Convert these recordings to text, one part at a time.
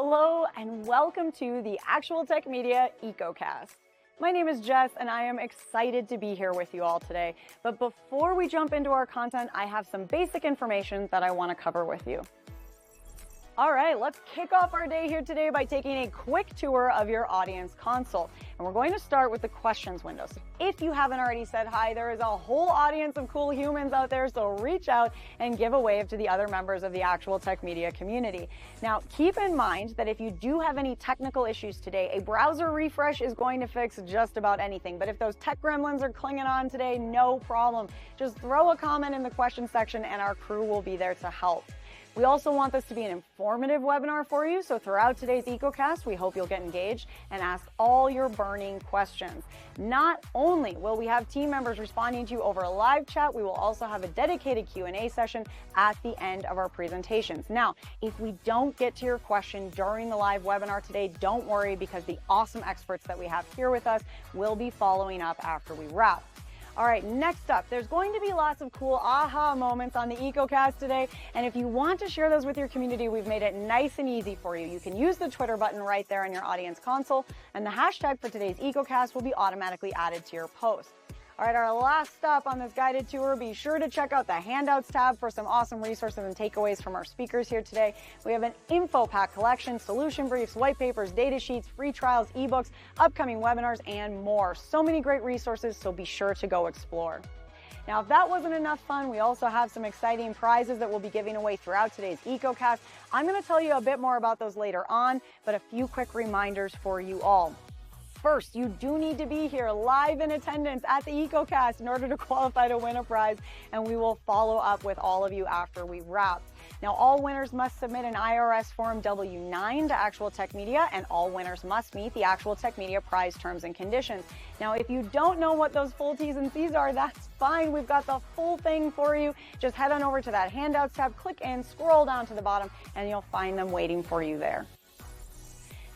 Hello and welcome to the Actual Tech Media EcoCast. My name is Jess and I am excited to be here with you all today. But before we jump into our content, I have some basic information that I want to cover with you. All right, let's kick off our day here today by taking a quick tour of your audience console. And we're going to start with the questions window. So if you haven't already said hi, there is a whole audience of cool humans out there, so reach out and give a wave to the other members of the Actual Tech Media community. Now, keep in mind that if you do have any technical issues today, a browser refresh is going to fix just about anything. But if those tech gremlins are clinging on today, no problem. Just throw a comment in the question section and our crew will be there to help. We also want this to be an informative webinar for you, so throughout today's EcoCast, we hope you'll get engaged and ask all your burning questions. Not only will we have team members responding to you over a live chat, we will also have a dedicated Q&A session at the end of our presentations. Now, if we don't get to your question during the live webinar today, don't worry, because the awesome experts that we have here with us will be following up after we wrap. All right, next up, there's going to be lots of cool aha moments on the EcoCast today. And if you want to share those with your community, we've made it nice and easy for you. You can use the Twitter button right there on your audience console, and the hashtag for today's EcoCast will be automatically added to your post. All right, our last stop on this guided tour, be sure to check out the handouts tab for some awesome resources and takeaways from our speakers here today. We have an info pack collection, solution briefs, white papers, data sheets, free trials, ebooks, upcoming webinars, and more. So many great resources, so be sure to go explore. Now, if that wasn't enough fun, we also have some exciting prizes that we'll be giving away throughout today's EcoCast. I'm going to tell you a bit more about those later on, but a few quick reminders for you all. First, you do need to be here live in attendance at the EcoCast in order to qualify to win a prize, and we will follow up with all of you after we wrap. Now, all winners must submit an IRS Form W-9 to Actual Tech Media, and all winners must meet the Actual Tech Media prize terms and conditions. Now, if you don't know what those full T's and C's are, that's fine. We've got the full thing for you. Just head on over to that handouts tab, click in, scroll down to the bottom, and you'll find them waiting for you there.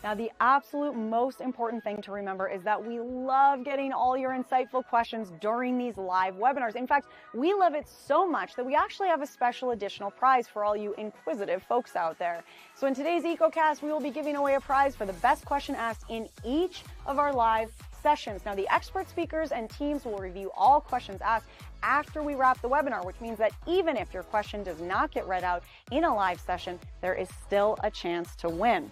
Now, the absolute most important thing to remember is that we love getting all your insightful questions during these live webinars. In fact, we love it so much that we actually have a special additional prize for all you inquisitive folks out there. So in today's EcoCast, we will be giving away a prize for the best question asked in each of our live sessions. Now, the expert speakers and teams will review all questions asked after we wrap the webinar, which means that even if your question does not get read out in a live session, there is still a chance to win.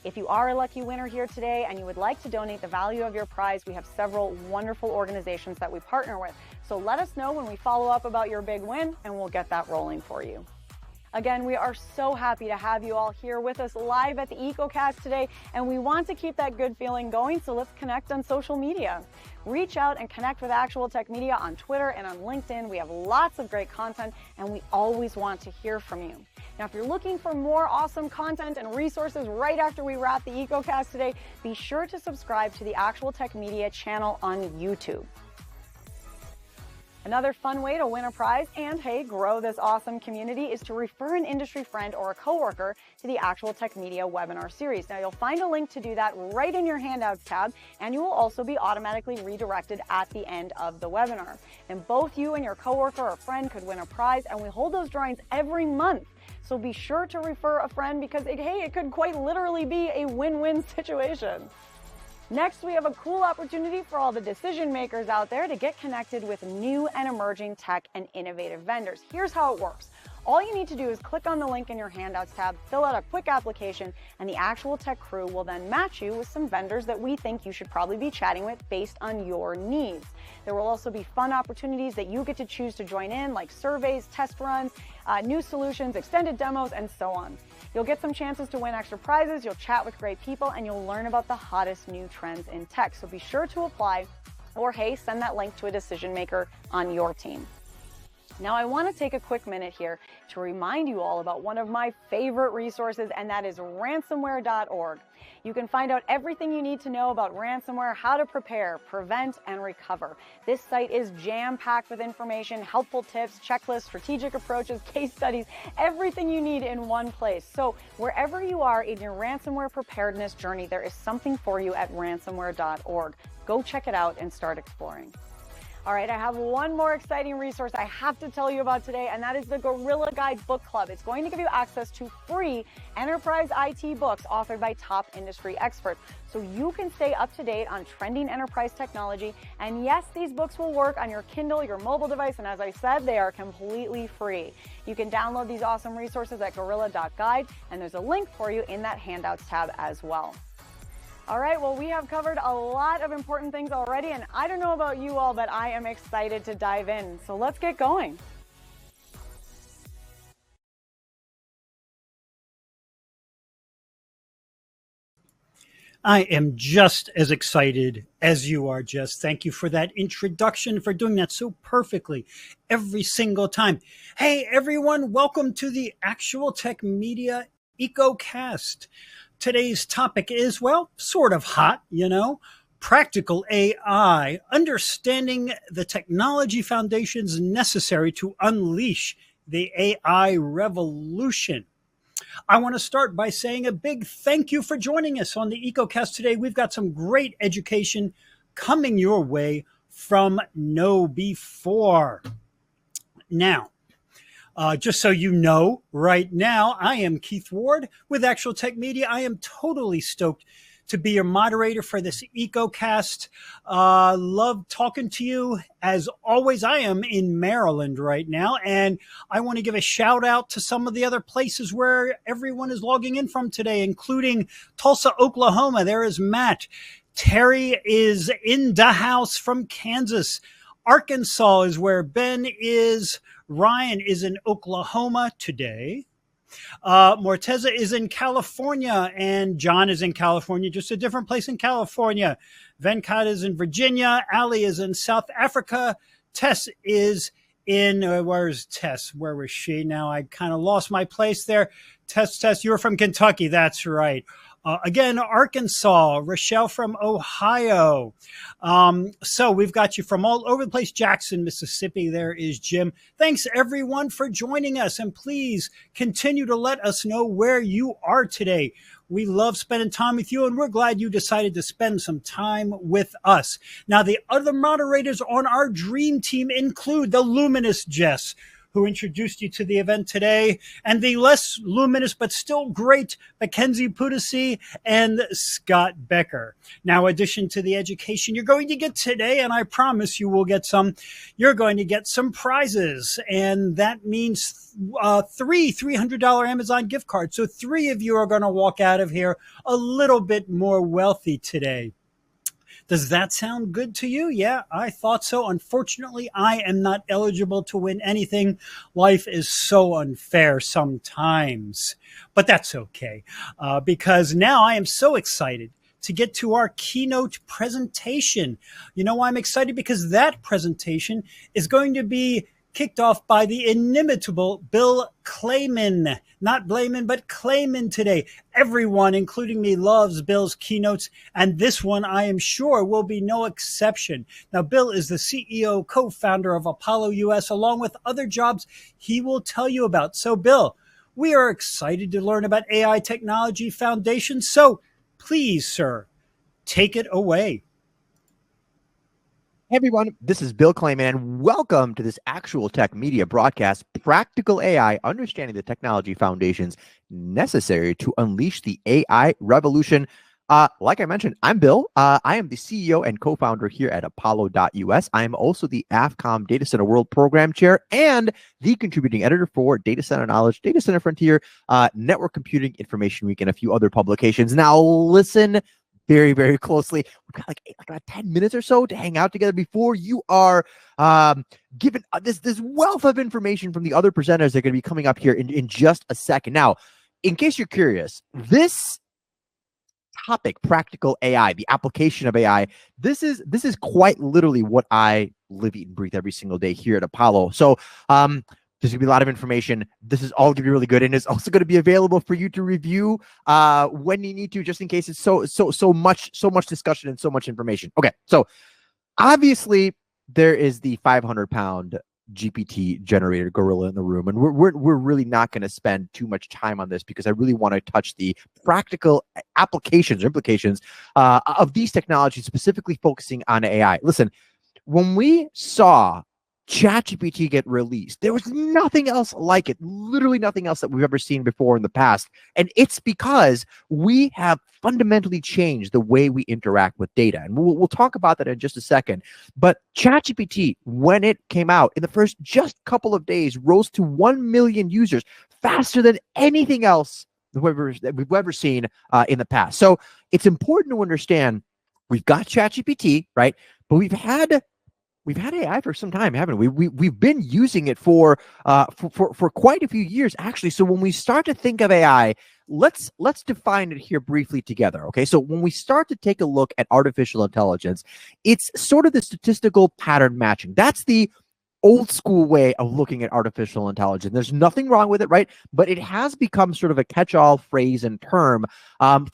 If you are a lucky winner here today and you would like to donate the value of your prize, we have several wonderful organizations that we partner with. So let us know when we follow up about your big win, and we'll get that rolling for you. Again, we are so happy to have you all here with us live at the EcoCast today, and we want to keep that good feeling going, so let's connect on social media. Reach out and connect with Actual Tech Media on Twitter and on LinkedIn. We have lots of great content, and we always want to hear from you. Now, if you're looking for more awesome content and resources right after we wrap the EcoCast today, be sure to subscribe to the Actual Tech Media channel on YouTube. Another fun way to win a prize and, hey, grow this awesome community is to refer an industry friend or a coworker to the Actual Tech Media webinar series. Now, you'll find a link to do that right in your handouts tab, and you will also be automatically redirected at the end of the webinar. And both you and your coworker or friend could win a prize, and we hold those drawings every month. So be sure to refer a friend because, it could quite literally be a win-win situation. Next, we have a cool opportunity for all the decision makers out there to get connected with new and emerging tech and innovative vendors. Here's how it works. All you need to do is click on the link in your handouts tab, fill out a quick application, and the Actual Tech crew will then match you with some vendors that we think you should probably be chatting with based on your needs. There will also be fun opportunities that you get to choose to join in, like surveys, test runs, new solutions, extended demos, and so on. You'll get some chances to win extra prizes, you'll chat with great people, and you'll learn about the hottest new trends in tech. So be sure to apply, or hey, send that link to a decision maker on your team. Now, I want to take a quick minute here to remind you all about one of my favorite resources, and that is ransomware.org. You can find out everything you need to know about ransomware, how to prepare, prevent, and recover. This site is jam-packed with information, helpful tips, checklists, strategic approaches, case studies, everything you need in one place. So wherever you are in your ransomware preparedness journey, there is something for you at ransomware.org. Go check it out and start exploring. All right, I have one more exciting resource I have to tell you about today, and that is the Gorilla Guide Book Club. It's going to give you access to free enterprise IT books authored by top industry experts, so you can stay up to date on trending enterprise technology. And yes, these books will work on your Kindle, your mobile device, and as I said, they are completely free. You can download these awesome resources at gorilla.guide, and there's a link for you in that handouts tab as well. All right, well, we have covered a lot of important things already, and I don't know about you all, but I am excited to dive in. So let's get going. I am just as excited as you are, Jess. Thank you for that introduction, for doing that so perfectly every single time. Hey, everyone, welcome to the Actual Tech Media EcoCast. Today's topic is, well, sort of hot, practical AI, understanding the technology foundations necessary to unleash the AI revolution. I want to start by saying a big thank you for joining us on the EcoCast today. We've got some great education coming your way from KnowBe4. Now, just so you know, right now, I am Keith Ward with Actual Tech Media. I am totally stoked to be your moderator for this EcoCast. Love talking to you. As always, I am in Maryland right now, and I want to give a shout out to some of the other places where everyone is logging in from today, including Tulsa, Oklahoma. There is Matt. Terry is in the house from Kansas. Arkansas is where Ben is. Ryan is in Oklahoma today. Morteza is in California, and John is in California, just a different place in California. Venkat is in Virginia. Ali is in South Africa. Tess is in, where's Tess? Where was she? Now I kind of lost my place there. Tess, you're from Kentucky. That's right. Again, Arkansas, Rochelle from Ohio. So we've got you from all over the place. Jackson, Mississippi, there is Jim. Thanks, everyone, for joining us. And please continue to let us know where you are today. We love spending time with you, and we're glad you decided to spend some time with us. Now, the other moderators on our dream team include the luminous Jess, who introduced you to the event today, and the less luminous but still great Mackenzie Pudici and Scott Becker. Now, addition to the education you're going to get today, and I promise you will get some, you're going to get some prizes, and that means three $300 Amazon gift cards. So 3 of you are going to walk out of here a little bit more wealthy today. Does that sound good to you? Yeah, I thought so. Unfortunately, I am not eligible to win anything. Life is so unfair sometimes, but that's okay, because now I am so excited to get to our keynote presentation. I'm excited because that presentation is going to be kicked off by the inimitable Bill Clayman. Not Blayman, but Clayman today. Everyone, including me, loves Bill's keynotes, and this one, I am sure, will be no exception. Now, Bill is the CEO, co-founder of Apollo US, along with other jobs he will tell you about. So, Bill, we are excited to learn about AI technology foundations. So, please, sir, take it away. Hey everyone, this is Bill Clayman, and welcome to this Actual Tech Media broadcast, Practical AI, Understanding the Technology Foundations Necessary to Unleash the AI Revolution. Like I mentioned, I'm Bill. I am the CEO and co-founder here at Apollo.us. I am also the AFCOM Data Center World Program Chair and the contributing editor for Data Center Knowledge, Data Center Frontier, Network Computing, Information Week, and a few other publications. Now listen very, very closely. We've got like about 10 minutes or so to hang out together before you are given this wealth of information from the other presenters that are going to be coming up here in just a second. Now, in case you're curious, this topic, practical AI, the application of AI, this is quite literally what I live, eat, and breathe every single day here at Apollo. So there's going to be a lot of information. This is all going to be really good, and it's also going to be available for you to review when you need to, just in case it's so much discussion and so much information. Okay, so obviously there is the 500-pound GPT generator gorilla in the room, and we're really not going to spend too much time on this because I really want to touch the practical applications or implications of these technologies, specifically focusing on AI. Listen, when we saw ChatGPT get released, there was nothing else like it, literally nothing else that we've ever seen before in the past. And it's because we have fundamentally changed the way we interact with data. And we'll talk about that in just a second. But ChatGPT, when it came out in the first just couple of days, rose to 1 million users, faster than anything else that we've ever seen in the past. So it's important to understand we've got ChatGPT, right? But we've had AI for some time, haven't we? We've been using it for quite a few years, actually. So when we start to think of AI, let's define it here briefly together. Okay, so when we start to take a look at artificial intelligence, it's sort of the statistical pattern matching. That's the old school way of looking at artificial intelligence. There's nothing wrong with it, right? But it has become sort of a catch-all phrase and term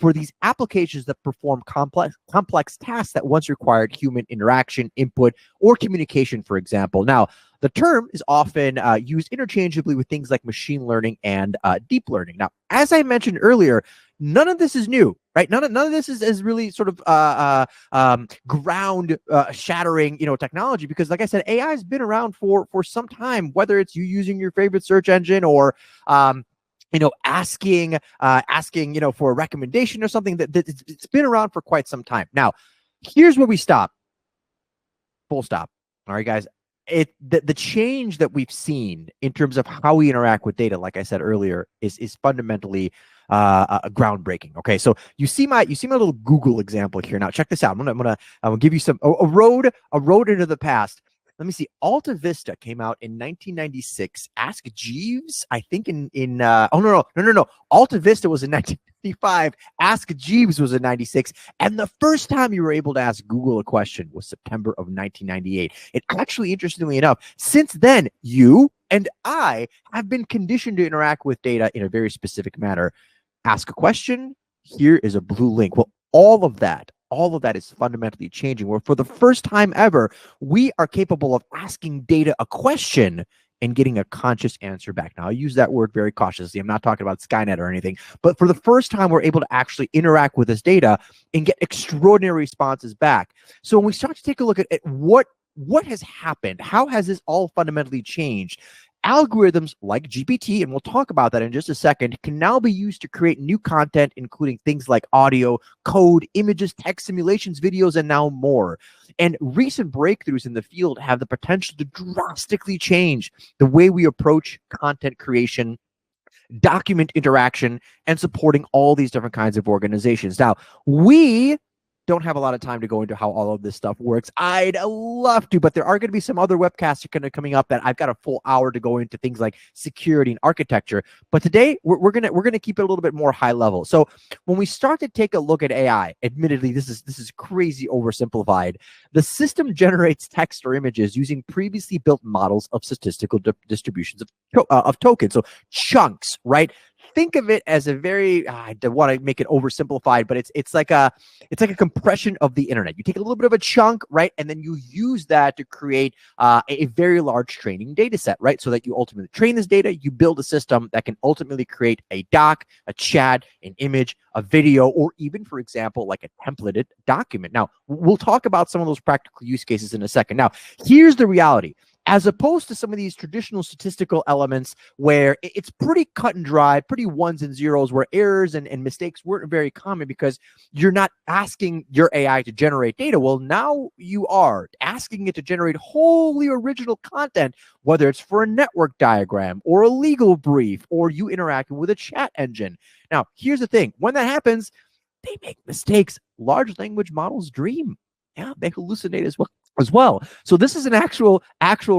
for these applications that perform complex tasks that once required human interaction, input, or communication, for example. Now, the term is often used interchangeably with things like machine learning and deep learning. Now, as I mentioned earlier, none of this is new, right? None of this is really sort of ground shattering, technology, because, like I said, AI has been around for some time. Whether it's you using your favorite search engine or asking for a recommendation or something, that it's been around for quite some time. Now, here's where we stop. Full stop. All right, guys. The change that we've seen in terms of how we interact with data, like I said earlier, is fundamentally groundbreaking. Okay, so you see my little Google example here. Now check this out. I'm gonna give you a road into the past. Let me see. Alta Vista came out in 1996. Ask Jeeves, I think no. Alta Vista was in 1995. Ask Jeeves was in 96. And the first time you were able to ask Google a question was September of 1998. And actually, interestingly enough, since then, you and I have been conditioned to interact with data in a very specific manner. Ask a question. Here is a blue link. Well, all of that is fundamentally changing, where for the first time ever, we are capable of asking data a question and getting a conscious answer back. Now, I use that word very cautiously. I'm not talking about Skynet or anything, but for the first time, we're able to actually interact with this data and get extraordinary responses back. So when we start to take a look at what has happened, how has this all fundamentally changed? Algorithms like GPT, and we'll talk about that in just a second, can now be used to create new content, including things like audio, code, images, text simulations, videos, and now more. And recent breakthroughs in the field have the potential to drastically change the way we approach content creation, document interaction, and supporting all these different kinds of organizations. Now, we don't have a lot of time to go into how all of this stuff works. I'd love to, but there are going to be some other webcasts coming up that I've got a full hour to go into things like security and architecture. But today we're gonna keep it a little bit more high level. So when we start to take a look at AI, admittedly this is crazy oversimplified. The system generates text or images using previously built models of statistical distributions of tokens, so chunks, right? Think of it as a very, I don't want to make it oversimplified, but it's like a compression of the internet. You take a little bit of a chunk, right? And then you use that to create a very large training data set, right? So that you ultimately train this data, you build a system that can ultimately create a doc, a chat, an image, a video, or even, for example, like a templated document. Now, we'll talk about some of those practical use cases in a second. Now, here's the reality. As opposed to some of these traditional statistical elements where it's pretty cut and dry, pretty ones and zeros, where errors and mistakes weren't very common because you're not asking your AI to generate data. Well, now you are asking it to generate wholly original content, whether it's for a network diagram or a legal brief or you interacting with a chat engine. Now, here's the thing. When that happens, they make mistakes. Large language models dream. Yeah, they hallucinate as well. So this is an actual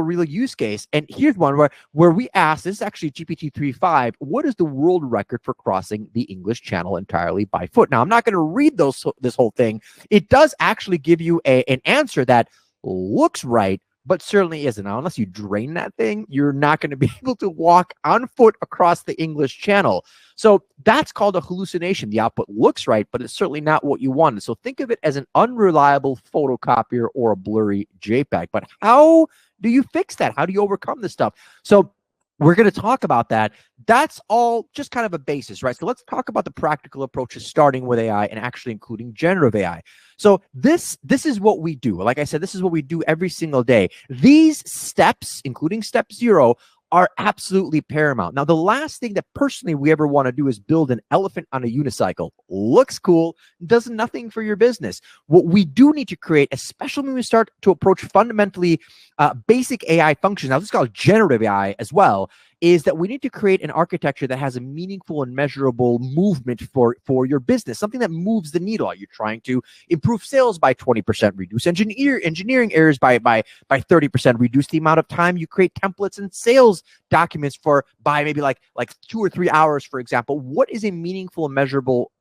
real use case. And here's one where we asked, this is actually GPT 3.5, what is the world record for crossing the English Channel entirely by foot? Now, I'm not going to read this whole thing. It does actually give you an answer that looks right, but certainly isn't. Now, unless you drain that thing, you're not going to be able to walk on foot across the English Channel. So that's called a hallucination. The output looks right, but it's certainly not what you wanted. So think of it as an unreliable photocopier or a blurry JPEG. But how do you fix that? How do you overcome this stuff? So We're going to talk about that. That's all just kind of a basis, right? So let's talk about the practical approaches starting with AI and actually including generative AI. So this is what we do. Like I said, this is what we do every single day. These steps, including step 0, are absolutely paramount. Now, the last thing that personally we ever want to do is build an elephant on a unicycle. Looks cool, does nothing for your business. What we do need to create, especially when we start to approach fundamentally basic AI functions, now this is called generative AI as well, is that we need to create an architecture that has a meaningful and measurable movement for your business, something that moves the needle. Are you trying to improve sales by 20%, reduce engineering errors by 30%, reduce the amount of time you create templates and sales documents by maybe like 2 or 3 hours, for example? What is a meaningful and measurable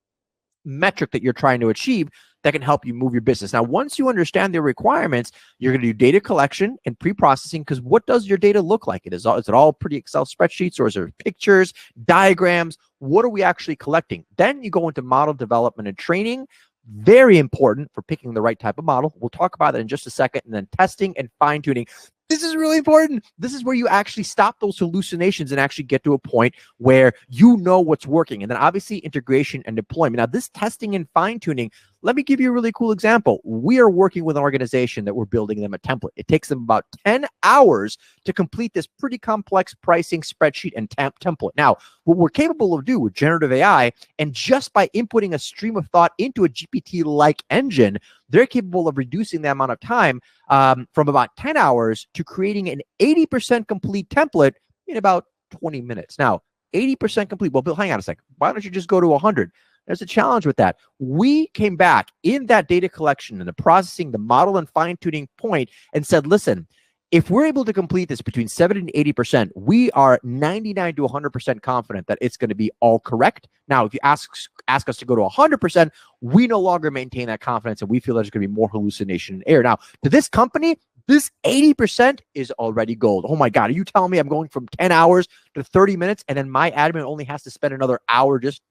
metric that you're trying to achieve that can help you move your business? Now, once you understand the requirements, you're going to do data collection and pre-processing, because what does your data look like? Is it all pretty Excel spreadsheets, or is there pictures, diagrams? What are we actually collecting? Then you go into model development and training. Very important for picking the right type of model. We'll talk about that in just a second. And then testing and fine-tuning. This is really important. This is where you actually stop those hallucinations and actually get to a point where you know what's working. And then obviously integration and deployment. Now, this testing and fine-tuning, let me give you a really cool example. We are working with an organization that we're building them a template. It takes them about 10 hours to complete this pretty complex pricing spreadsheet and template. Now, what we're capable of doing with generative AI, and just by inputting a stream of thought into a GPT-like engine, they're capable of reducing the amount of time from about 10 hours to creating an 80% complete template in about 20 minutes. Now, 80% complete. Well, Bill, hang on a second. Why don't you just go to 100? There's a challenge with that. We came back in that data collection and the processing, the model and fine-tuning point, and said, listen, if we're able to complete this between 70 and 80%, we are 99 to 100% confident that it's going to be all correct. Now, if you ask us to go to 100%, we no longer maintain that confidence, and we feel there's going to be more hallucination and error. Now, to this company, this 80% is already gold. Oh my God, are you telling me I'm going from 10 hours to 30 minutes, and then my admin only has to spend another hour just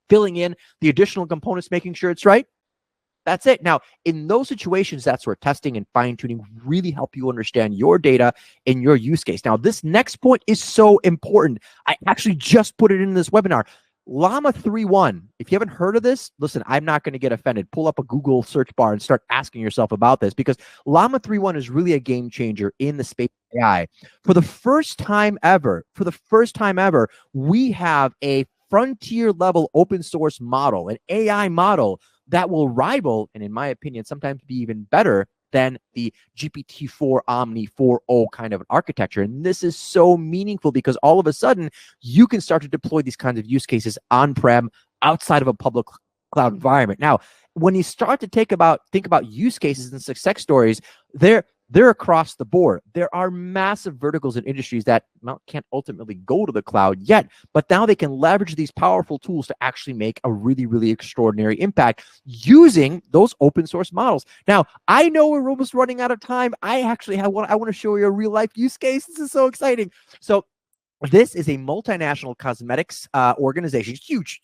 filling in the additional components, making sure it's right? That's it. Now, in those situations, that's where testing and fine-tuning really help you understand your data and your use case. Now, this next point is so important. I actually just put it in this webinar. Llama 3.1. If you haven't heard of this, listen, I'm not going to get offended. Pull up a Google search bar and start asking yourself about this, because Llama 3.1 is really a game changer in the space of AI. For the first time ever, we have a frontier level open source model, an AI model that will rival, and in my opinion, sometimes be even better than the GPT-4 Omni 4.0 kind of an architecture. And this is so meaningful because all of a sudden you can start to deploy these kinds of use cases on-prem, outside of a public cloud environment. Now, when you start to think about use cases and success stories, they're across the board. There are massive verticals and industries that can't ultimately go to the cloud yet, but now they can leverage these powerful tools to actually make a really, really extraordinary impact using those open source models. Now, I know we're almost running out of time. I want to show you a real life use case. This is so exciting. So this is a multinational cosmetics organization. Huge.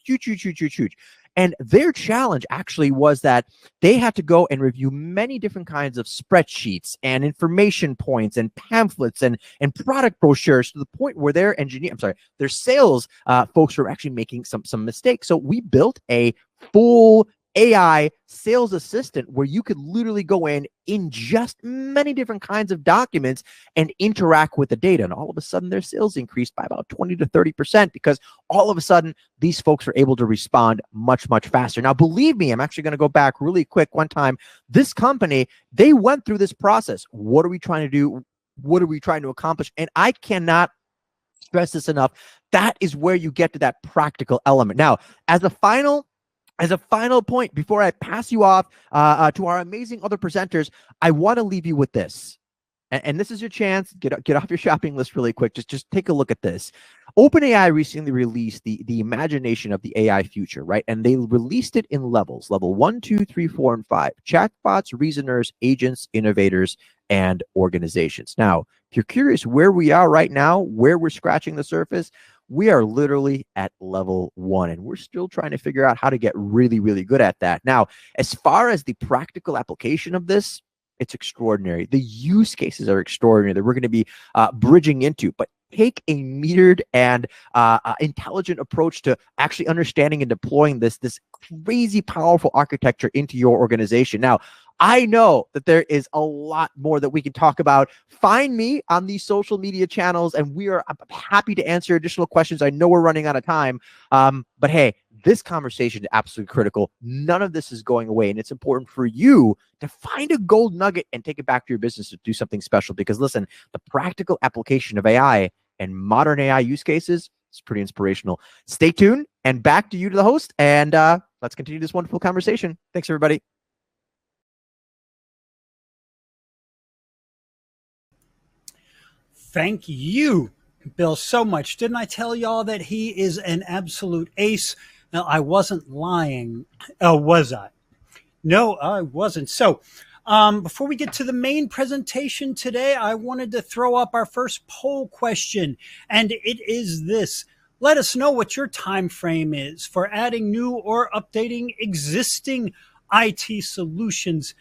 And their challenge actually was that they had to go and review many different kinds of spreadsheets and information points and pamphlets and product brochures, to the point where their sales folks were actually making some mistakes. So we built a full AI sales assistant where you could literally go in, ingest many different kinds of documents, and interact with the data. And all of a sudden, their sales increased by about 20 to 30%, because all of a sudden, these folks are able to respond much, much faster. Now, believe me, I'm actually going to go back really quick. One time, this company, they went through this process. What are we trying to do? What are we trying to accomplish? And I cannot stress this enough. That is where you get to that practical element. Now, as a final point, before I pass you off to our amazing other presenters, I want to leave you with this. And this is your chance. Get off your shopping list really quick. Just take a look at this. OpenAI recently released the imagination of the AI future, right? And they released it in levels: level 1, 2, 3, 4, and 5. Chatbots, reasoners, agents, innovators, and organizations. Now, if you're curious where we are right now, where we're scratching the surface, we are literally at level 1, and we're still trying to figure out how to get really, really good at that. Now, as far as the practical application of this, it's extraordinary. The use cases are extraordinary that we're going to be bridging into. But take a metered and intelligent approach to actually understanding and deploying this crazy powerful architecture into your organization. Now, I know that there is a lot more that we can talk about. Find me on these social media channels, and I'm happy to answer additional questions. I know we're running out of time, but hey, this conversation is absolutely critical. None of this is going away, and it's important for you to find a gold nugget and take it back to your business to do something special. Because listen, the practical application of AI and modern AI use cases is pretty inspirational. Stay tuned, and back to you, to the host, and let's continue this wonderful conversation. Thanks, everybody. Thank you, Bill, so much. Didn't I tell y'all that he is an absolute ace? Now, I wasn't lying, was I? No, I wasn't. So, before we get to the main presentation today, I wanted to throw up our first poll question, and it is this. Let us know what your time frame is for adding new or updating existing IT solutions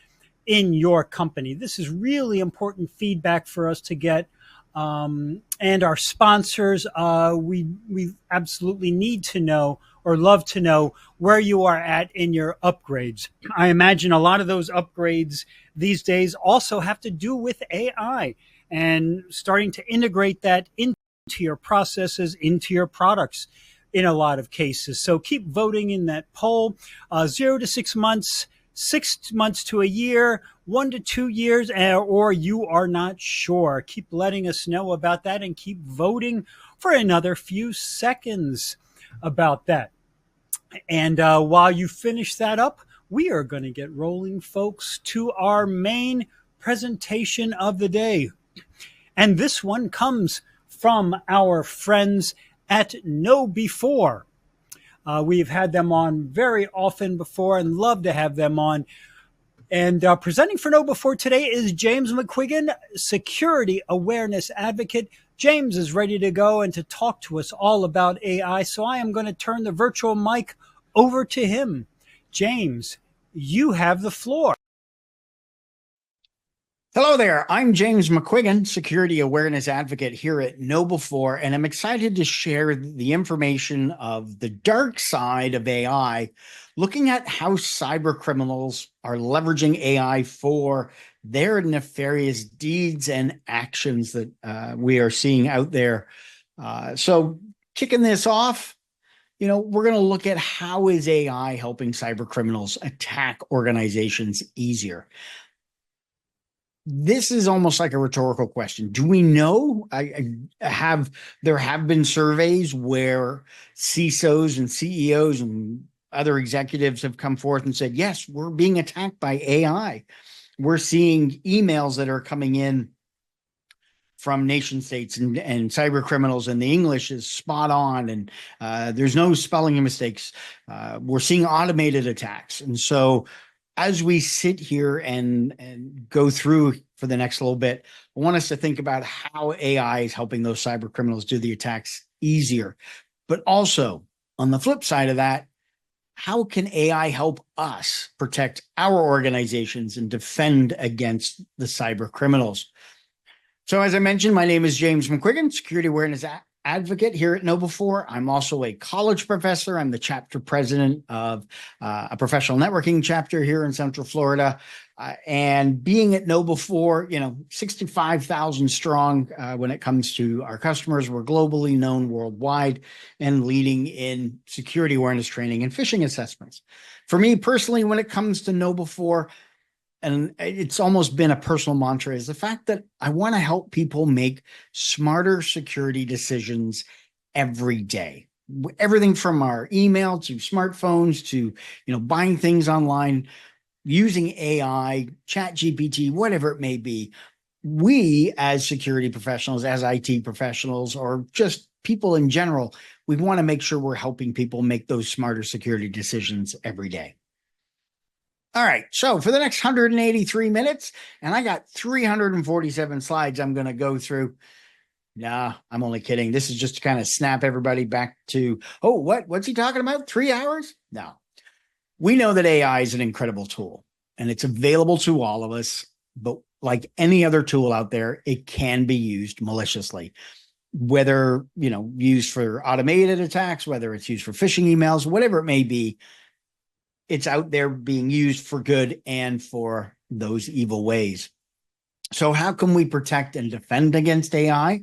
in your company. This is really important feedback for us to get. And our sponsors, we absolutely need to know, or love to know, where you are at in your upgrades. I imagine a lot of those upgrades these days also have to do with AI and starting to integrate that into your processes, into your products in a lot of cases. So keep voting in that poll, 0 to 6 months, 6 months to a year, 1 to 2 years, or you are not sure. Keep letting us know about that and keep voting for another few seconds about that. And while you finish that up, we are going to get rolling, folks, to our main presentation of the day. And this one comes from our friends at KnowBe4. We've had them on very often before and love to have them on. And presenting for KnowBe4 today is James McQuiggan, Security Awareness Advocate. James is ready to go and to talk to us all about AI, so I am going to turn the virtual mic over to him. James, you have the floor. Hello there. I'm James McQuiggan, Security Awareness Advocate here at KnowBe4, and I'm excited to share the information of the dark side of AI, looking at how cyber criminals are leveraging AI for their nefarious deeds and actions that we are seeing out there. So kicking this off, we're going to look at how is AI helping cyber criminals attack organizations easier. This is almost like a rhetorical question. Do we know? There have been surveys where CISOs and CEOs and other executives have come forth and said, yes, we're being attacked by AI. We're seeing emails that are coming in from nation states and cyber criminals, and the English is spot on, and there's no spelling mistakes. We're seeing automated attacks. And so as we sit here and go through for the next little bit, I want us to think about how AI is helping those cyber criminals do the attacks easier. But also, on the flip side of that, how can AI help us protect our organizations and defend against the cyber criminals? So as I mentioned, my name is James McQuiggan, Security Awareness Advocate here at KnowBe4. I'm also a college professor. I'm the chapter president of a professional networking chapter here in Central Florida. And being at KnowBe4, 65,000 strong when it comes to our customers. We're globally known worldwide and leading in security awareness training and phishing assessments. For me personally, when it comes to KnowBe4, and it's almost been a personal mantra, is the fact that I want to help people make smarter security decisions every day. Everything from our email to smartphones to, buying things online, using AI, chat GPT, whatever it may be. We as security professionals, as IT professionals, or just people in general, we want to make sure we're helping people make those smarter security decisions every day. All right, so for the next 183 minutes, and I got 347 slides I'm going to go through. Nah, I'm only kidding. This is just to kind of snap everybody back to, what's he talking about? 3 hours? No. We know that AI is an incredible tool, and it's available to all of us, but like any other tool out there, it can be used maliciously. whether, used for automated attacks, whether it's used for phishing emails, whatever it may be, it's out there being used for good and for those evil ways. So how can we protect and defend against AI?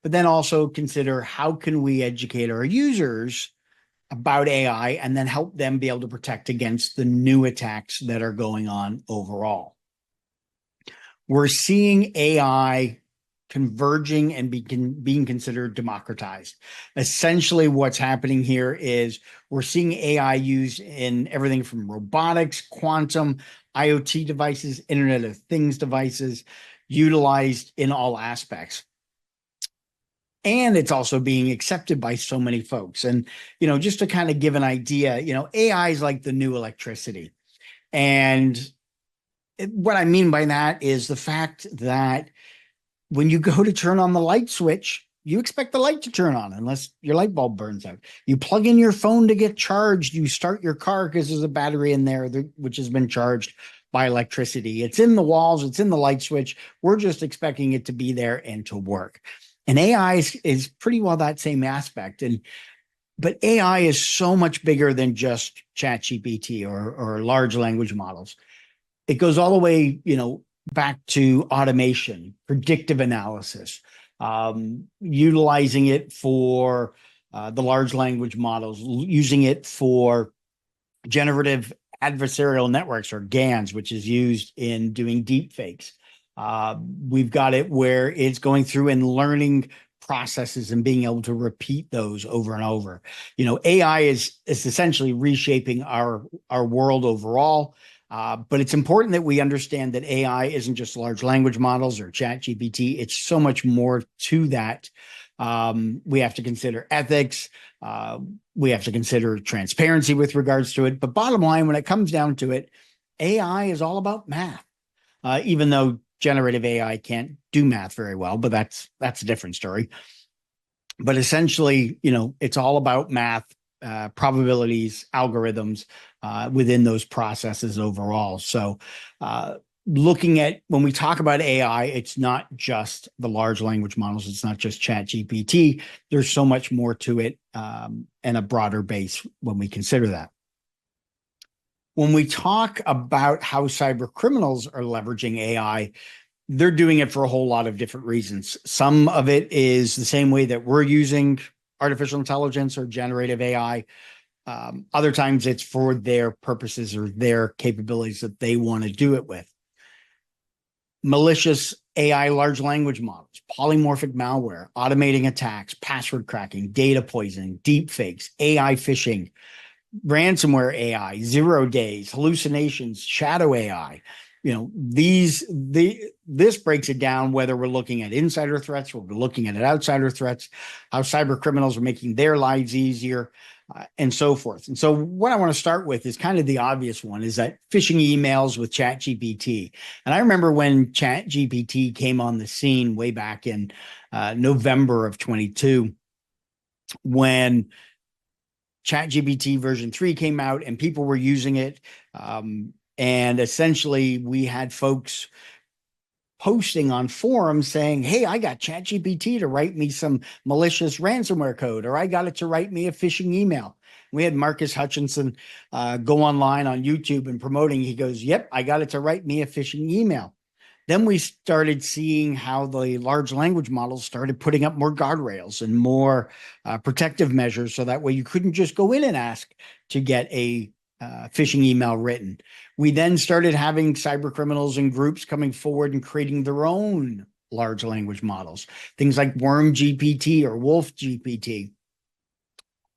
But then also consider how can we educate our users about AI and then help them be able to protect against the new attacks that are going on overall. We're seeing AI converging and being considered democratized. Essentially, what's happening here is we're seeing AI used in everything from robotics, quantum, IoT devices, Internet of Things devices, utilized in all aspects. And it's also being accepted by so many folks. And, just to kind of give an idea, AI is like the new electricity. And what I mean by that is the fact that when you go to turn on the light switch, you expect the light to turn on unless your light bulb burns out. You plug in your phone to get charged. You start your car because there's a battery in there which has been charged by electricity. It's in the walls. It's in the light switch. We're just expecting it to be there and to work. And AI is pretty well that same aspect. But AI is so much bigger than just ChatGPT or large language models. It goes all the way, back to automation, predictive analysis, utilizing it for the large language models, using it for generative adversarial networks or GANs, which is used in doing deep fakes. We've got it where it's going through and learning processes and being able to repeat those over and over. AI is essentially reshaping our world overall. But it's important that we understand that AI isn't just large language models or ChatGPT. It's so much more to that. We have to consider ethics. We have to consider transparency with regards to it. But bottom line, when it comes down to it, AI is all about math, even though generative AI can't do math very well, but that's a different story. But essentially, it's all about math, probabilities, algorithms within those processes overall. So looking at when we talk about AI, it's not just the large language models. It's not just ChatGPT. There's so much more to it and a broader base when we consider that. When we talk about how cyber criminals are leveraging AI, they're doing it for a whole lot of different reasons. Some of it is the same way that we're using artificial intelligence or generative AI. Other times it's for their purposes or their capabilities that they want to do it with. Malicious AI large language models, polymorphic malware, automating attacks, password cracking, data poisoning, deep fakes, AI phishing, ransomware AI, 0 days, hallucinations, shadow AI. This breaks it down whether we're looking at insider threats, or we're looking at outsider threats, how cyber criminals are making their lives easier, and so forth. And so what I want to start with is kind of the obvious one, is that phishing emails with ChatGPT. And I remember when ChatGPT came on the scene way back in November of 22, when ChatGPT version 3 came out and people were using it. And essentially we had folks posting on forums saying, hey, I got ChatGPT to write me some malicious ransomware code, or I got it to write me a phishing email. We had Marcus Hutchinson go online on YouTube and promoting. He goes, yep, I got it to write me a phishing email. Then we started seeing how the large language models started putting up more guardrails and more protective measures, so that way you couldn't just go in and ask to get a phishing email written. We then started having cyber criminals and groups coming forward and creating their own large language models, things like Worm GPT or Wolf GPT.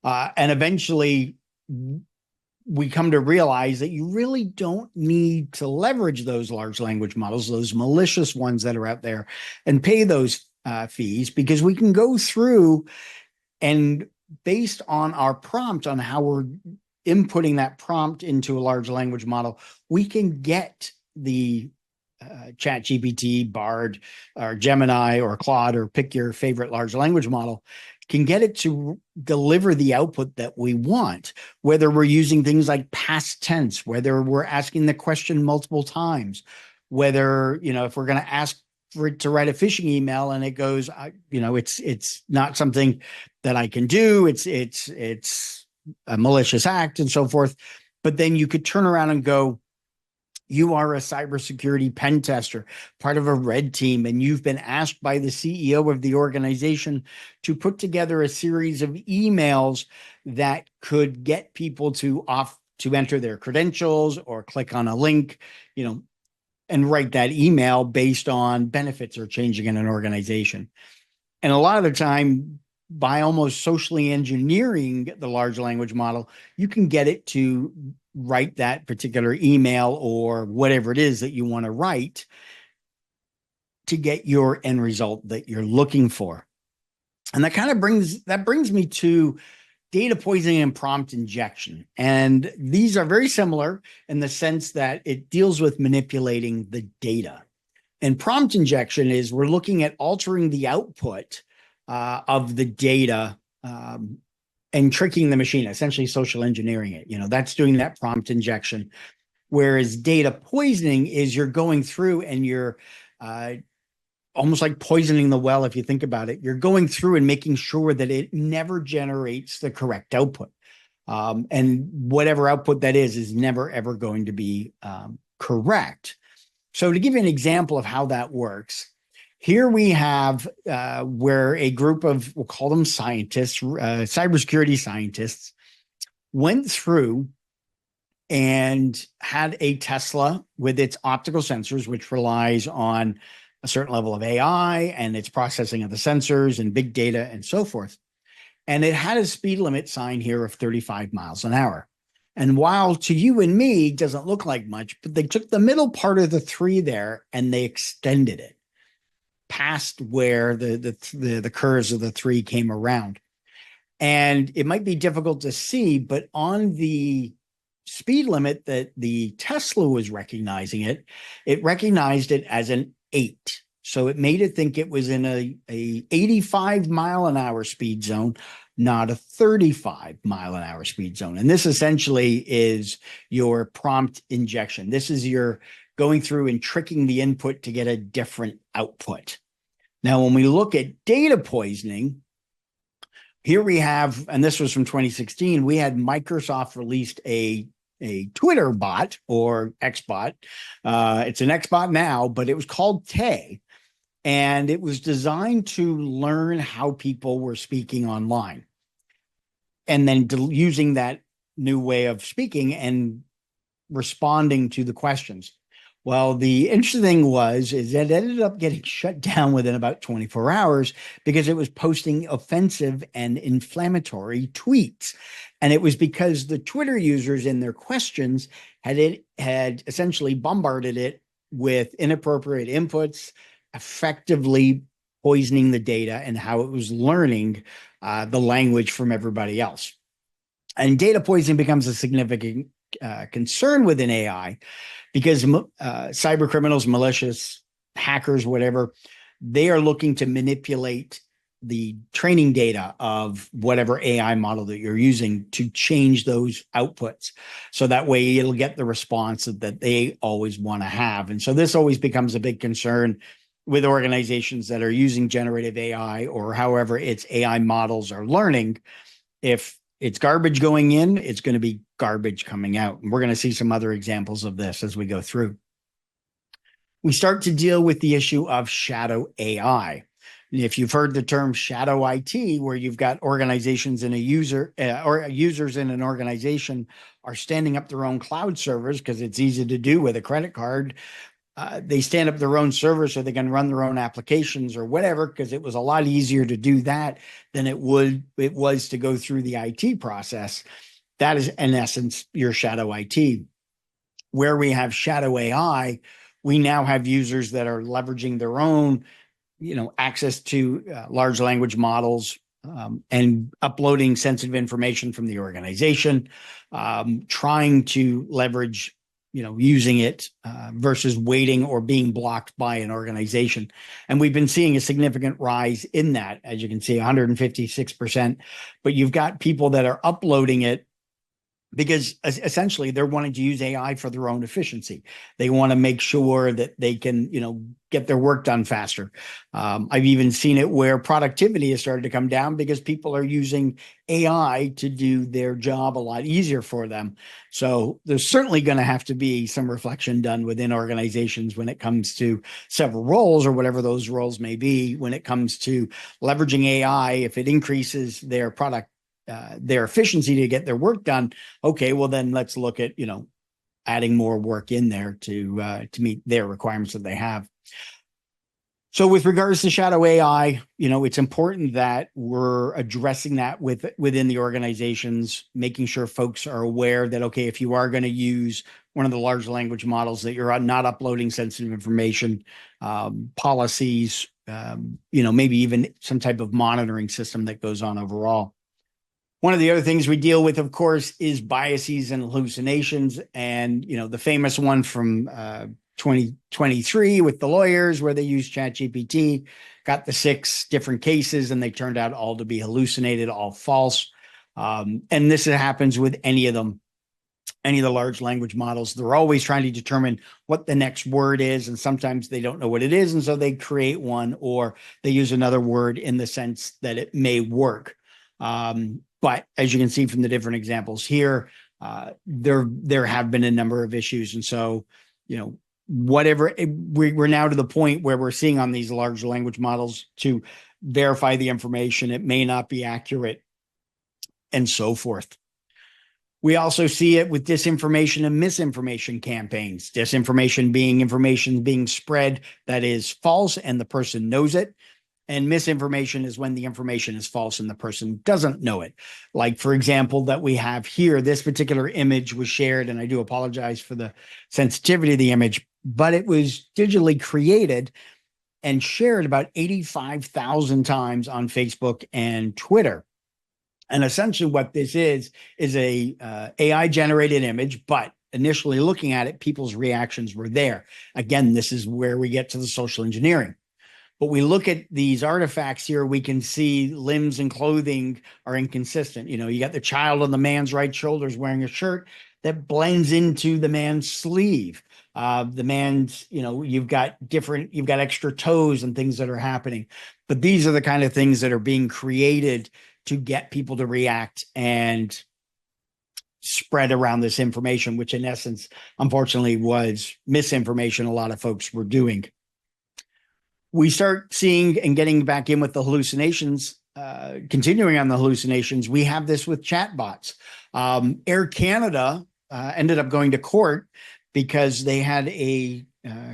And eventually we come to realize that you really don't need to leverage those large language models, those malicious ones that are out there, and pay those fees, because we can go through and, based on our prompt, on how we're inputting that prompt into a large language model, we can get the ChatGPT, Bard, or Gemini, or Claude, or pick your favorite large language model, can get it to deliver the output that we want, whether we're using things like past tense, whether we're asking the question multiple times, whether, if we're going to ask for it to write a phishing email, and it goes, it's not something that I can do. It's a malicious act and so forth. But then you could turn around and go, you are a cybersecurity pen tester, part of a red team, and you've been asked by the CEO of the organization to put together a series of emails that could get people to enter their credentials or click on a link, and write that email based on benefits or changing in an organization. And a lot of the time, by almost socially engineering the large language model, you can get it to write that particular email or whatever it is that you want to write to get your end result that you're looking for. And that brings me to data poisoning and prompt injection. And these are very similar in the sense that it deals with manipulating the data. And prompt injection is we're looking at altering the output of the data and tricking the machine, essentially social engineering it. That's doing that prompt injection. Whereas data poisoning is you're going through and you're almost like poisoning the well, if you think about it. You're going through and making sure that it never generates the correct output. And whatever output that is never, ever going to be correct. So to give you an example of how that works, here we have where a group of, we'll call them scientists, cybersecurity scientists, went through and had a Tesla with its optical sensors, which relies on a certain level of AI and its processing of the sensors and big data and so forth. And it had a speed limit sign here of 35 miles an hour. And while to you and me doesn't look like much, but they took the middle part of the 3 there and they extended it past where the curves of the 3 came around. And it might be difficult to see, but on the speed limit that the Tesla was recognizing it recognized it as an 8. So it made it think it was in a 85 mile an hour speed zone, not a 35 mile an hour speed zone. And this essentially is your prompt injection. This is your going through and tricking the input to get a different output. Now, when we look at data poisoning, here we have, and this was from 2016, we had Microsoft released a Twitter bot or Xbot. It's an Xbot now, but it was called Tay. And it was designed to learn how people were speaking online. And then using that new way of speaking and responding to the questions. Well, the interesting thing is that it ended up getting shut down within about 24 hours because it was posting offensive and inflammatory tweets. And it was because the Twitter users in their questions had essentially bombarded it with inappropriate inputs, effectively poisoning the data and how it was learning the language from everybody else. And data poisoning becomes a significant concern within AI because cyber criminals, malicious hackers, whatever, they are looking to manipulate the training data of whatever AI model that you're using to change those outputs. So that way it'll get the response that they always want to have. And so this always becomes a big concern with organizations that are using generative AI or however its AI models are learning. If it's garbage going in, it's going to be garbage coming out. And we're going to see some other examples of this as we go through. We start to deal with the issue of shadow AI. If you've heard the term shadow IT, where you've got organizations in a user or users in an organization are standing up their own cloud servers because it's easy to do with a credit card. They stand up their own servers so they can run their own applications or whatever, because it was a lot easier to do that than it was to go through the IT process. That is, in essence, your shadow IT. Where we have shadow AI, we now have users that are leveraging their own, access to large language models and uploading sensitive information from the organization, trying to leverage using it versus waiting or being blocked by an organization. And we've been seeing a significant rise in that, as you can see, 156%. But you've got people that are uploading it because essentially they're wanting to use AI for their own efficiency. They want to make sure that they can, get their work done faster. I've even seen it where productivity has started to come down because people are using AI to do their job a lot easier for them. So there's certainly going to have to be some reflection done within organizations when it comes to several roles or whatever those roles may be, when it comes to leveraging AI. If it increases their their efficiency to get their work done, okay, well then let's look at adding more work in there to meet their requirements that they have. So with regards to shadow AI, it's important that we're addressing that within the organizations, making sure folks are aware that, okay, if you are going to use one of the large language models, that you're not uploading sensitive information, policies, maybe even some type of monitoring system that goes on overall. One of the other things we deal with, of course, is biases and hallucinations. And, the famous one from 2023 with the lawyers where they used ChatGPT, got the 6 different cases and they turned out all to be hallucinated, all false. And this happens with any of them, any of the large language models. They're always trying to determine what the next word is. And sometimes they don't know what it is. And so they create one, or they use another word in the sense that it may work. But as you can see from the different examples here, there have been a number of issues. And so, we're now to the point where we're seeing on these large language models to verify the information, it may not be accurate, and so forth. We also see it with disinformation and misinformation campaigns. Disinformation being information being spread that is false and the person knows it. And misinformation is when the information is false and the person doesn't know it. Like, for example, that we have here, this particular image was shared, and I do apologize for the sensitivity of the image, but it was digitally created and shared about 85,000 times on Facebook and Twitter. And essentially what this is a AI generated image, but initially looking at it, people's reactions were there. Again, this is where we get to the social engineering. But we look at these artifacts here, we can see limbs and clothing are inconsistent. You got the child on the man's right shoulder is wearing a shirt that blends into the man's sleeve. The man's, you've got extra toes and things that are happening. But these are the kind of things that are being created to get people to react and spread around this information, which in essence, unfortunately, was misinformation a lot of folks were doing. We start seeing and getting back in with the hallucinations, continuing on the hallucinations. We have this with chatbots. Air Canada ended up going to court because they had a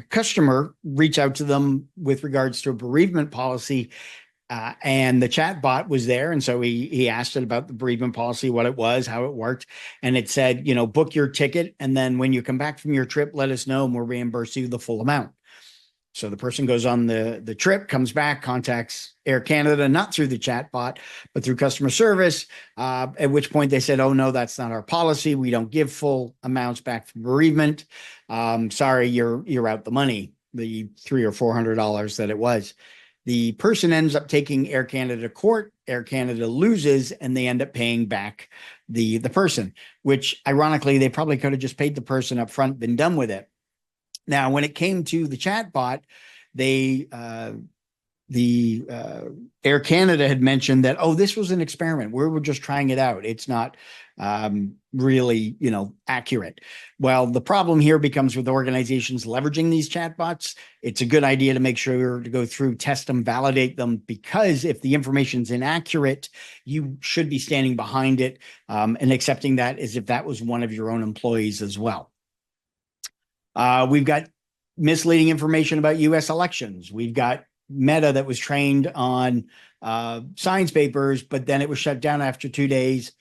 customer reach out to them with regards to a bereavement policy, and the chatbot was there. And so he asked it about the bereavement policy, what it was, how it worked. And it said, book your ticket. And then when you come back from your trip, let us know and we'll reimburse you the full amount. So the person goes on the trip, comes back, contacts Air Canada, not through the chat bot, but through customer service, at which point they said, oh, no, that's not our policy. We don't give full amounts back for bereavement. Sorry, you're out the money, the $300 or $400 that it was. The person ends up taking Air Canada to court. Air Canada loses, and they end up paying back the person, which ironically, they probably could have just paid the person up front, been done with it. Now, when it came to the chatbot, the Air Canada had mentioned that, oh, this was an experiment. We were just trying it out. It's not really, accurate. Well, the problem here becomes with organizations leveraging these chatbots. It's a good idea to make sure to go through, test them, validate them, because if the information's inaccurate, you should be standing behind it and accepting that as if that was one of your own employees as well. We've got misleading information about U.S. elections. We've got Meta that was trained on science papers, but then it was shut down after 2 days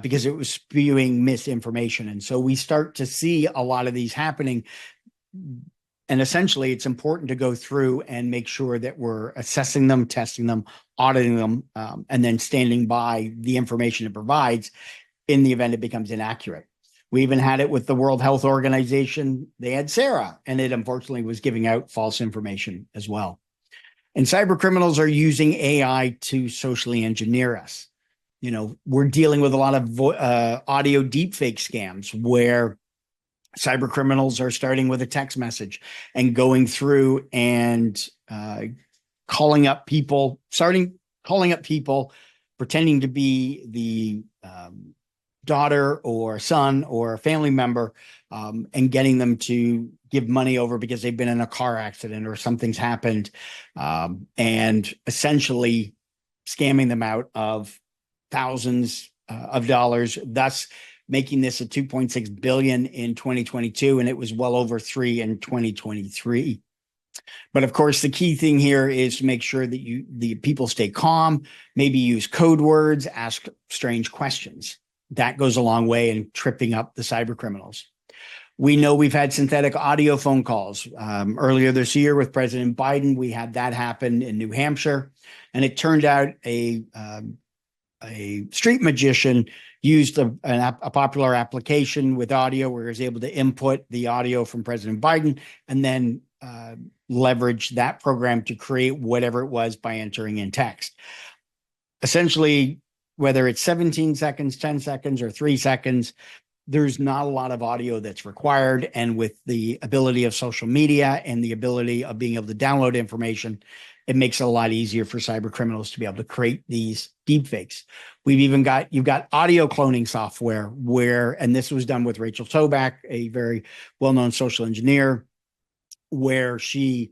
because it was spewing misinformation. And so we start to see a lot of these happening. And essentially, it's important to go through and make sure that we're assessing them, testing them, auditing them, and then standing by the information it provides in the event it becomes inaccurate. We even had it with the World Health Organization. They had Sarah, and it unfortunately was giving out false information as well. And cyber criminals are using AI to socially engineer us. we're dealing with a lot of audio deepfake scams where cyber criminals are starting with a text message and going through and calling up people, pretending to be the daughter or son or a family member, and getting them to give money over because they've been in a car accident or something's happened, and essentially scamming them out of thousands of dollars, thus making this a 2.6 billion in 2022, and it was well over 3 in 2023. But of course, the key thing here is to make sure that the people stay calm, maybe use code words, ask strange questions. That goes a long way in tripping up the cyber criminals. We know we've had synthetic audio phone calls. Earlier this year with President Biden, we had that happen in New Hampshire, and it turned out a street magician used a popular application with audio where he was able to input the audio from President Biden and then leverage that program to create whatever it was by entering in text. Essentially, whether it's 17 seconds, 10 seconds, or 3 seconds, there's not a lot of audio that's required. And with the ability of social media and the ability of being able to download information, it makes it a lot easier for cyber criminals to be able to create these deepfakes. You've got audio cloning software where, and this was done with Rachel Toback, a very well-known social engineer, where she,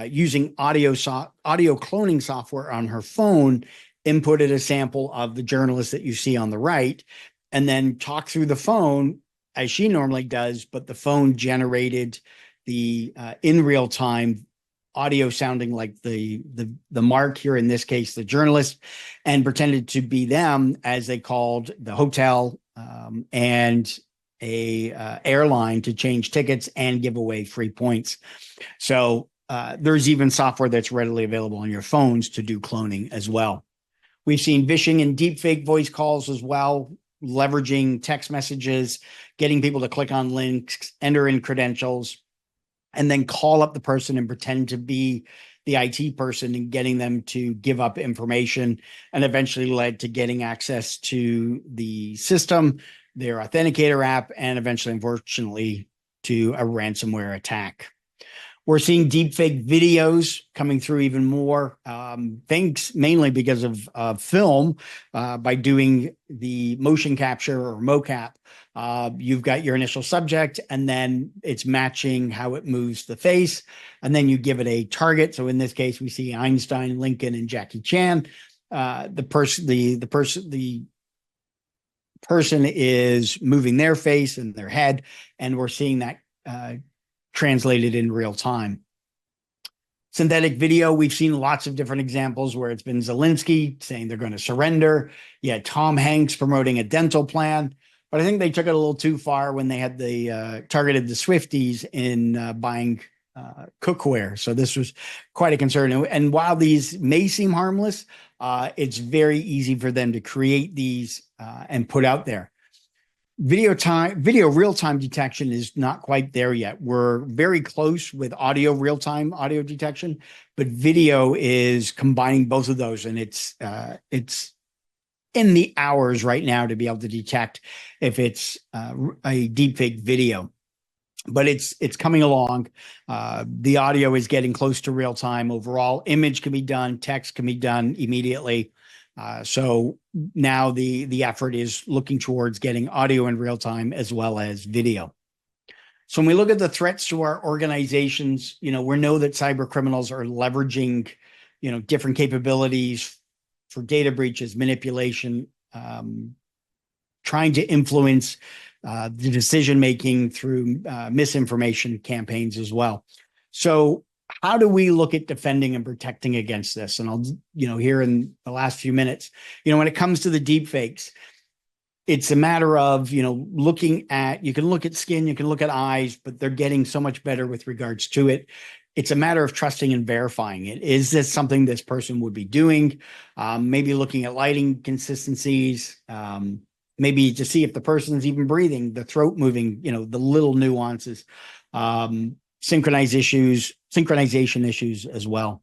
using audio cloning software on her phone, inputted a sample of the journalist that you see on the right, and then talked through the phone as she normally does, but the phone generated the in real time audio sounding like the mark, here in this case the journalist, and pretended to be them as they called the hotel and a airline to change tickets and give away free points. So there's even software that's readily available on your phones to do cloning as well. We've seen phishing and deepfake voice calls as well, leveraging text messages, getting people to click on links, enter in credentials, and then call up the person and pretend to be the IT person and getting them to give up information, and eventually led to getting access to the system, their authenticator app, and eventually, unfortunately, to a ransomware attack. We're seeing deepfake videos coming through even more, thanks mainly because of film, by doing the motion capture or mocap. You've got your initial subject, and then it's matching how it moves the face, and then you give it a target. So in this case, we see Einstein, Lincoln, and Jackie Chan. The person is moving their face and their head, and we're seeing that translated in real time. Synthetic video, we've seen lots of different examples where it's been Zelensky saying they're going to surrender. Yeah, Tom Hanks promoting a dental plan. But I think they took it a little too far when they had targeted the Swifties in buying cookware. So this was quite a concern. And while these may seem harmless, it's very easy for them to create these and put out there. Video real-time detection is not quite there yet. We're very close with real-time audio detection, but video is combining both of those, and it's in the hours right now to be able to detect if it's a deepfake video. But it's coming along. The audio is getting close to real time overall. Image can be done, text can be done immediately. So now the effort is looking towards getting audio in real time as well as video. So when we look at the threats to our organizations, we know that cyber criminals are leveraging, different capabilities for data breaches, manipulation, trying to influence the decision-making through misinformation campaigns as well. So how do we look at defending and protecting against this? And I'll, here in the last few minutes, when it comes to the deep fakes, it's a matter of, you can look at skin, you can look at eyes, but they're getting so much better with regards to it. It's a matter of trusting and verifying it. Is this something this person would be doing? Maybe looking at lighting consistencies, maybe to see if the person's even breathing, the throat moving, the little nuances, synchronization issues as well.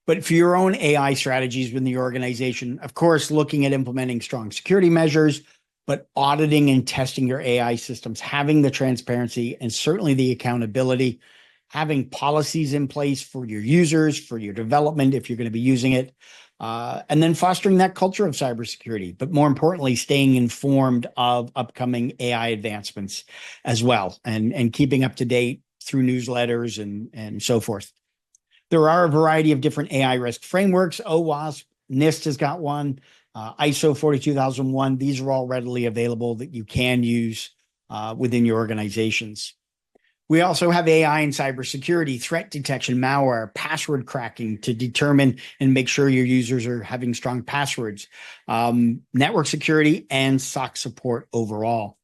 But for your own AI strategies within the organization, of course, looking at implementing strong security measures, but auditing and testing your AI systems, having the transparency and certainly the accountability, having policies in place for your users, for your development, if you're going to be using it, and then fostering that culture of cybersecurity, but more importantly, staying informed of upcoming AI advancements as well, and keeping up to date through newsletters and so forth. There are a variety of different AI risk frameworks. OWASP, NIST has got one, ISO 42001. These are all readily available that you can use within your organizations. We also have AI and cybersecurity, threat detection, malware, password cracking to determine and make sure your users are having strong passwords, network security, and SOC support overall.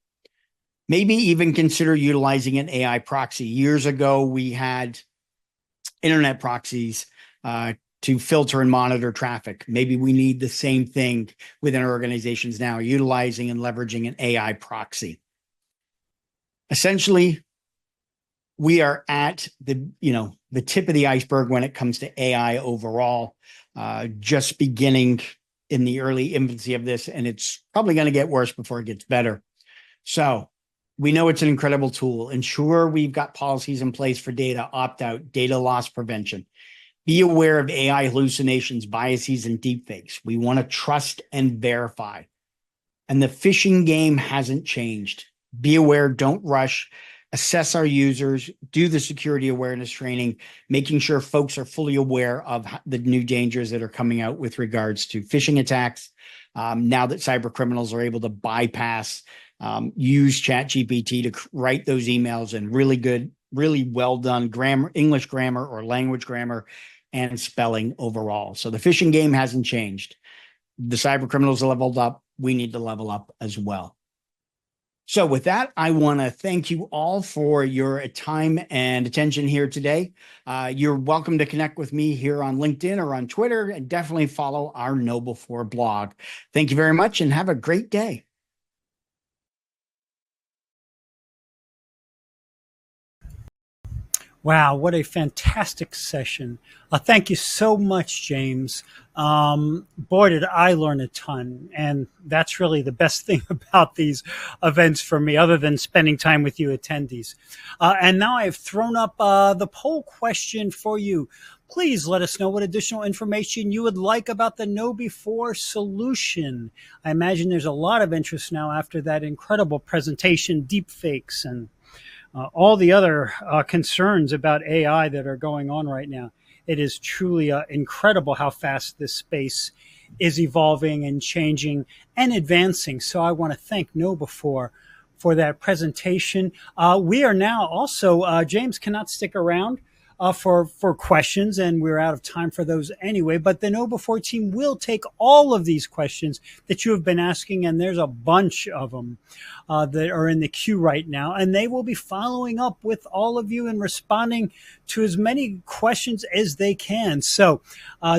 Maybe even consider utilizing an AI proxy. Years ago, we had internet proxies to filter and monitor traffic. Maybe we need the same thing within our organizations now, utilizing and leveraging an AI proxy. Essentially, we are at the tip of the iceberg when it comes to AI overall, just beginning in the early infancy of this, and it's probably going to get worse before it gets better. So we know it's an incredible tool. Ensure we've got policies in place for data opt-out, data loss prevention. Be aware of AI hallucinations, biases, and deepfakes. We want to trust and verify. And the phishing game hasn't changed. Be aware, don't rush. Assess our users, do the security awareness training, making sure folks are fully aware of the new dangers that are coming out with regards to phishing attacks. Now that cyber criminals are able to bypass, use ChatGPT to write those emails in really good, really well done grammar, English grammar or language grammar and spelling overall. So the phishing game hasn't changed. The cyber criminals leveled up. We need to level up as well. So with that, I want to thank you all for your time and attention here today. You're welcome to connect with me here on LinkedIn or on Twitter, and definitely follow our Know Before blog. Thank you very much and have a great day. Wow, what a fantastic session. Thank you so much, James. Boy, did I learn a ton. And that's really the best thing about these events for me, other than spending time with you attendees. And now I've thrown up the poll question for you. Please let us know what additional information you would like about the Know Before solution. I imagine there's a lot of interest now after that incredible presentation, deepfakes, and all the other concerns about AI that are going on right now. It is truly incredible how fast this space is evolving and changing and advancing. So I want to thank Know Before for that presentation. We are now also, James cannot stick around for questions, and we're out of time for those anyway. But the Know Before team will take all of these questions that you have been asking, and there's a bunch of them that are in the queue right now, and they will be following up with all of you and responding to as many questions as they can. So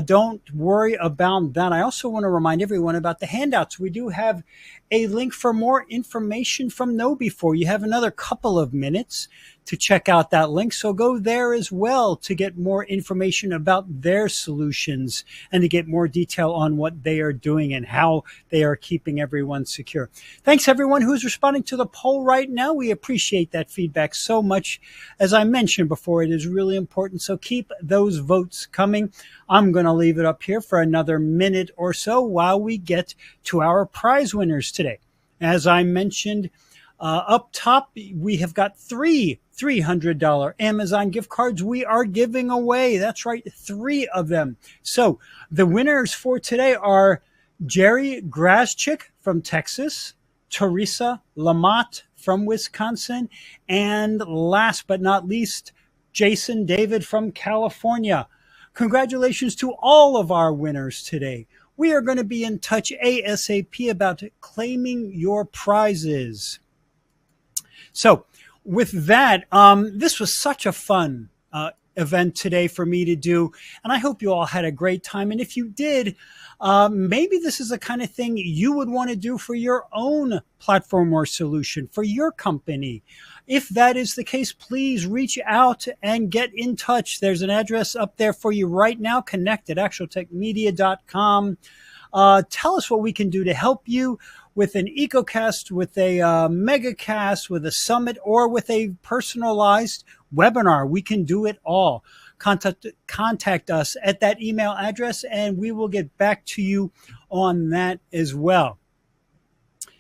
don't worry about that. I also want to remind everyone about the handouts. We do have a link for more information from Know Before. You have another couple of minutes to check out that link. So go there as well to get more information about their solutions and to get more detail on what they are doing and how they are keeping everyone secure. Thanks everyone who's responding to the poll right now. We appreciate that feedback so much. As I mentioned before, it is really important. So keep those votes coming. I'm going to leave it up here for another minute or so while we get to our prize winners today. As I mentioned, up top, we have got three $300 Amazon gift cards we are giving away. That's right, 3 of them. So the winners for today are Jerry Graschik from Texas, Teresa Lamott from Wisconsin, and last but not least, Jason David from California. Congratulations to all of our winners today. We are going to be in touch ASAP about claiming your prizes. So with that, this was such a fun event today for me to do. And I hope you all had a great time. And if you did, maybe this is the kind of thing you would want to do for your own platform or solution for your company. If that is the case, please reach out and get in touch. There's an address up there for you right now. Connect at actualtechmedia.com. Tell us what we can do to help you with an EcoCast, with a megacast, with a summit, or with a personalized webinar. We can do it all. Contact us at that email address, and we will get back to you on that as well.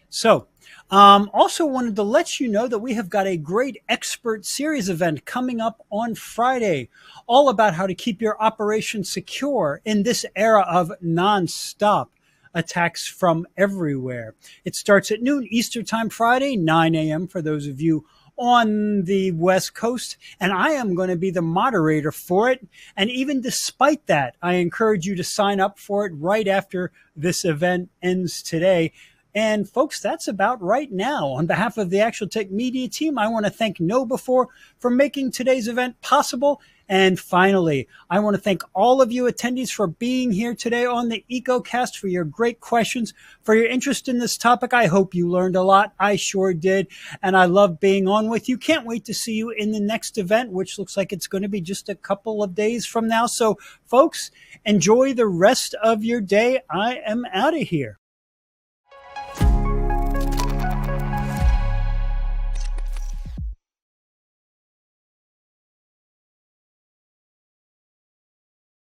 So, also wanted to let you know that we have got a great expert series event coming up on Friday, all about how to keep your operation secure in this era of nonstop attacks from everywhere. It starts at noon Eastern Time Friday, 9 a.m. for those of you on the West Coast, and I am going to be the moderator for it. And even despite that, I encourage you to sign up for it right after this event ends today. And folks, that's about right now. On behalf of the Actual Tech Media team, I want to thank KnowBe4 for making today's event possible. And finally, I want to thank all of you attendees for being here today on the EcoCast, for your great questions, for your interest in this topic. I hope you learned a lot. I sure did. And I love being on with you. Can't wait to see you in the next event, which looks like it's going to be just a couple of days from now. So folks, enjoy the rest of your day. I am out of here.